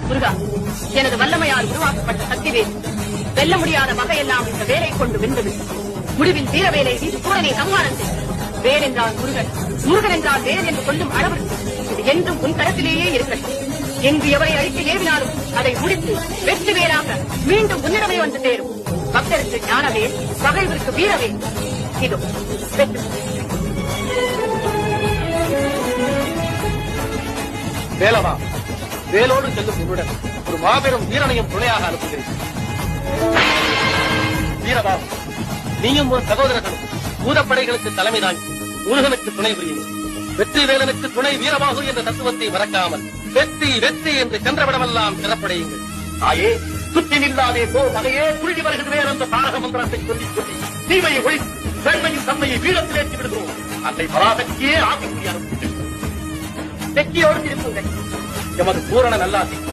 முருகா, எனது வல்லமையால் உருவாக்கப்பட்ட சக்திவேல் வெல்ல முடியாத வகையெல்லாம் இந்த வேலை கொண்டு வென்றது. முடிவில் வீரவேலை சூரனை சம்ஹாரம் செய்யும். வேல் என்றால் முருகன், முருகன் என்றால் வேல் என்று சொல்லும் அளவு இது என்றும் உன் கரத்திலேயே இருக்கட்டும். எங்கு எவரை அழிக்க ஏவினாலும் அதை முடித்து வெற்றி வேலாக மீண்டும் உன்னிடமே வந்து சேரும். பக்தருக்கு ஞானவேல், பகைவருக்கு வீரவேல். இதோ வெற்றி. வேலவா, வேலோடு செல்லும் உன்னுடன் ஒரு மாபெரும் வீரனையும் துணையாக அனுப்புகிறேன். வீரவா, நீயும் ஒரு சகோதரர்களும் பூதப்படைகளுக்கு தலைமை தாங்கி முருகனுக்கு துணை புரியும். வெற்றி வேலனுக்கு துணை வீரபாகு என்ற தத்துவத்தை மறக்காமல் வெற்றி வெற்றி என்று சென்றவிடமெல்லாம் சிறப்படையுங்கள். ஆயே, சுற்றி நில்லாதே போ மகையே, புரிதி வருகிறது என்ற தாரக மந்திரத்தை சொல்லி சொல்லி தீமையை ஒழித்து பெண்மையின் தன்மையை வீரத்தில் ஏற்றி விடுகிறோம். அன்னை பராசக்தியே ஆசைக்குரிய அனுப்புகிறோம். வெற்றியோடு திருப்புங்கள். எமது பூரண நல்லாசி.